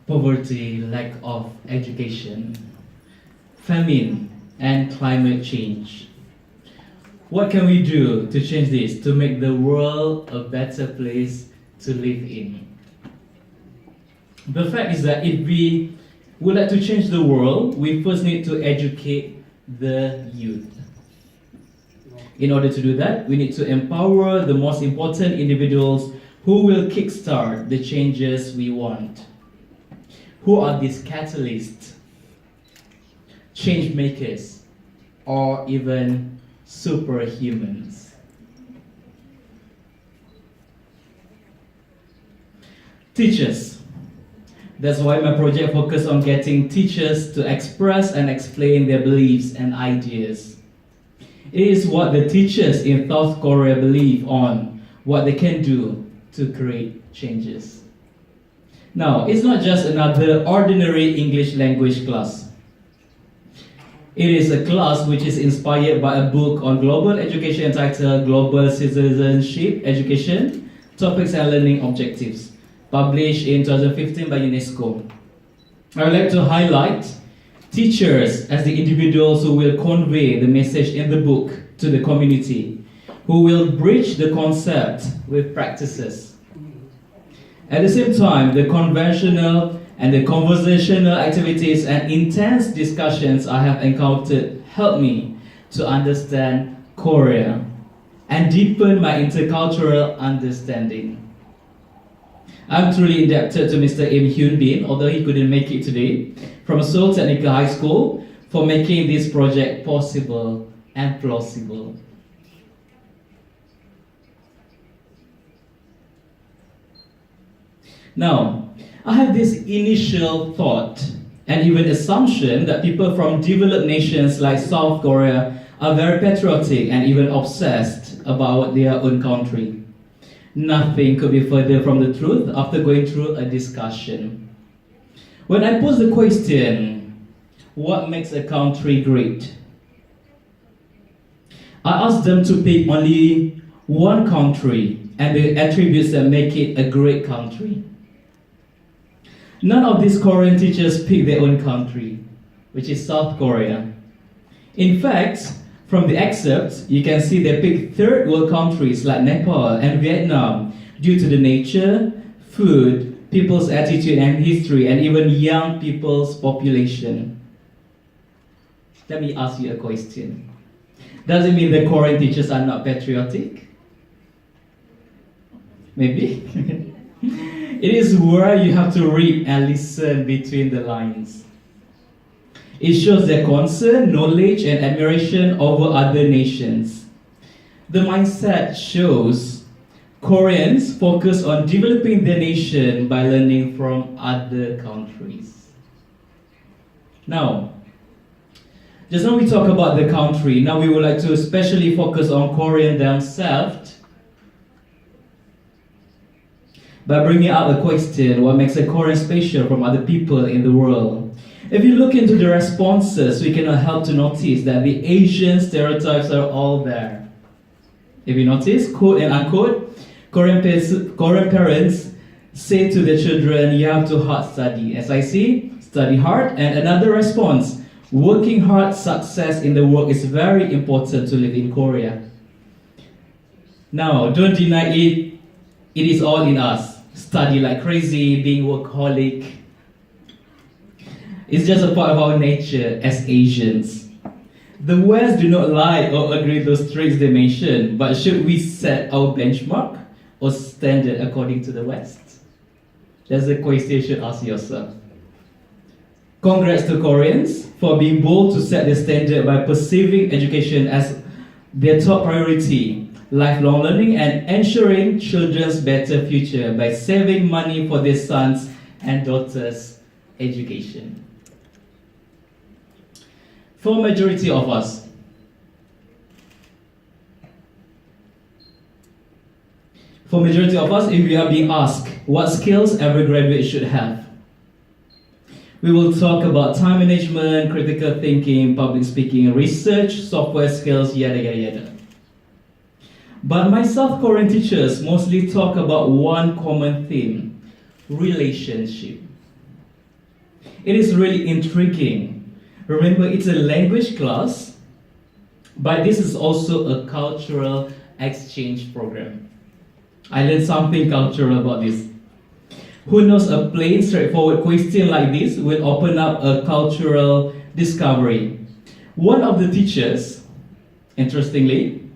Poverty, lack of education, famine, and climate change. What can we do to change this, to make the world a better place to live in? The fact is that if we would like to change the world, we first need to educate the youth. In order to do that, we need to empower the most important individuals who will kickstart the changes we want. Who are these catalysts, change makers, or even superhumans? Teachers. That's why my project focuses on getting teachers to express and explain their beliefs and ideas. It is what the teachers in South Korea believe on, what they can do to create changes. Now, it's not just another ordinary English language class. It is a class which is inspired by a book on global education entitled Global Citizenship Education, Topics and Learning Objectives, published in 2015 by UNESCO. I would like to highlight teachers as the individuals who will convey the message in the book to the community, who will bridge the concept with practices. At the same time, the conventional and the conversational activities and intense discussions I have encountered help me to understand Korea and deepen my intercultural understanding. I'm truly indebted to Mr. Im Hyun Bin, although he couldn't make it today, from Seoul Technical High School for making this project possible and plausible. Now, I have this initial thought and even assumption that people from developed nations like South Korea are very patriotic and even obsessed about their own country. Nothing could be further from the truth after going through a discussion. When I pose the question, what makes a country great? I ask them to pick only one country and the attributes that make it a great country. None of these Korean teachers pick their own country, which is South Korea. In fact, from the excerpts, you can see they pick third world countries like Nepal and Vietnam due to the nature, food, people's attitude and history, and even young people's population. Let me ask you a question. Does it mean the Korean teachers are not patriotic? Maybe. It is where you have to read and listen between the lines. It shows their concern, knowledge, and admiration over other nations. The mindset shows Koreans focus on developing their nation by learning from other countries. Now, just now we talk about the country. Now we would like to especially focus on Korean themselves by bringing up a question, what makes a Korean special from other people in the world? If you look into the responses, we cannot help to notice that the Asian stereotypes are all there. If you notice, quote and unquote, Korean parents say to their children, you have to hard study. As I see, study hard. And another response, working hard, success in the work is very important to live in Korea. Now, don't deny it. It is all in us. Study like crazy, being workaholic. It's just a part of our nature as Asians. The West do not like or agree with those traits they mention, but should we set our benchmark or standard according to the West? That's the question you should ask yourself. Congrats to Koreans for being bold to set the standard by perceiving education as their top priority, lifelong learning, and ensuring children's better future by saving money for their sons and daughters' education. For majority of us, For majority of us, if we are being asked what skills every graduate should have, we will talk about time management, critical thinking, public speaking, research, software skills, yada yada yada. But my South Korean teachers mostly talk about one common theme: relationship. It is really intriguing. Remember, it's a language class, but this is also a cultural exchange program. I learned something cultural about this. Who knows, a plain, straightforward question like this will open up a cultural discovery. One of the teachers, interestingly,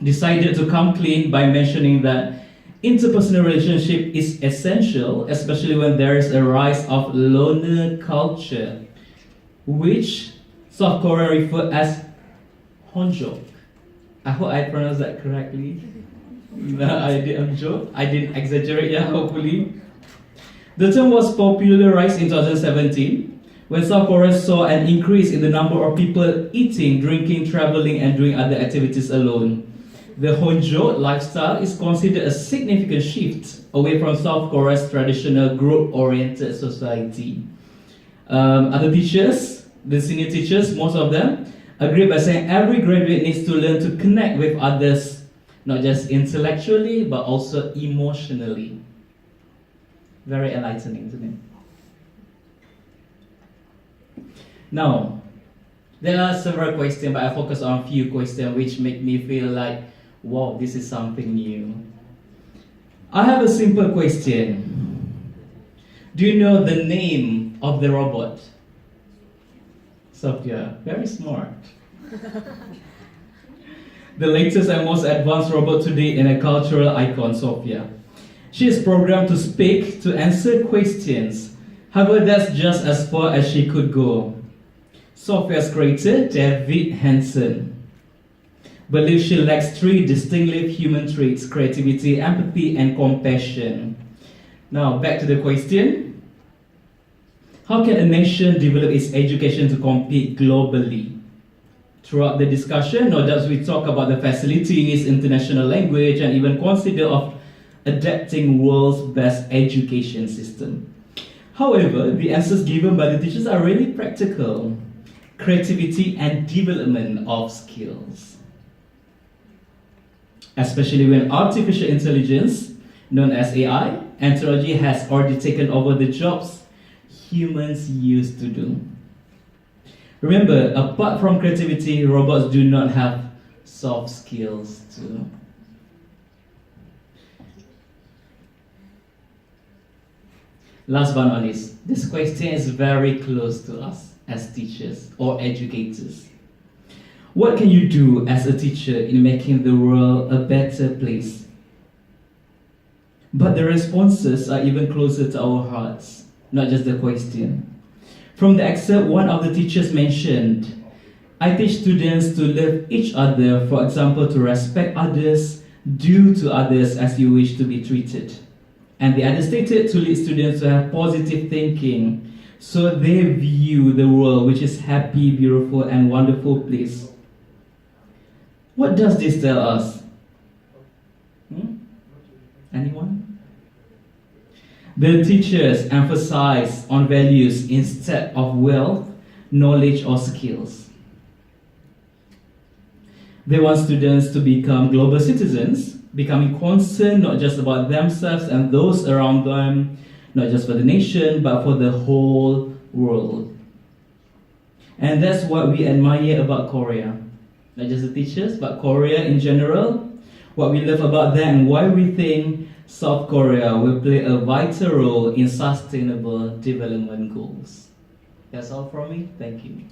decided to come clean by mentioning that interpersonal relationship is essential, especially when there is a rise of loner culture, which South Korea refer as honjo. I hope I pronounced that correctly. No, I didn't exaggerate, yeah, hopefully. The term was popularized in 2017 when South Korea saw an increase in the number of people eating, drinking, traveling, and doing other activities alone. The honjo lifestyle is considered a significant shift away from South Korea's traditional group-oriented society. Other teachers, the senior teachers, most of them, agree by saying every graduate needs to learn to connect with others, not just intellectually, but also emotionally. Very enlightening, isn't it? Now, there are several questions, but I focus on a few questions which make me feel like, wow, this is something new. I have a simple question. Do you know the name of the robot? Sophia, very smart. The latest and most advanced robot today in a cultural icon, Sophia. She is programmed to speak, to answer questions. However, that's just as far as she could go. Sophia's creator, David Hansen, believes she lacks three distinctive human traits: creativity, empathy, and compassion. Now, back to the question. How can a nation develop its education to compete globally? Throughout the discussion, no doubt we talk about the facilities, international language, and even consider of adapting world's best education system. However, the answers given by the teachers are really practical. Creativity and development of skills. Especially when artificial intelligence, known as AI, and technology has already taken over the jobs humans used to do. Remember, apart from creativity, robots do not have soft skills too. Last but not least, this question is very close to us as teachers or educators. What can you do as a teacher in making the world a better place? But the responses are even closer to our hearts, not just the question. From the excerpt, one of the teachers mentioned, I teach students to love each other, for example, to respect others, do to others as you wish to be treated. And the other stated to lead students to have positive thinking, so they view the world which is happy, beautiful, and wonderful place. What does this tell us? Anyone? The teachers emphasize on values instead of wealth, knowledge, or skills. They want students to become global citizens, becoming concerned not just about themselves and those around them, not just for the nation, but for the whole world. And that's what we admire about Korea. Not just the teachers, but Korea in general. What we love about them and why we think South Korea will play a vital role in sustainable development goals. That's all from me. Thank you.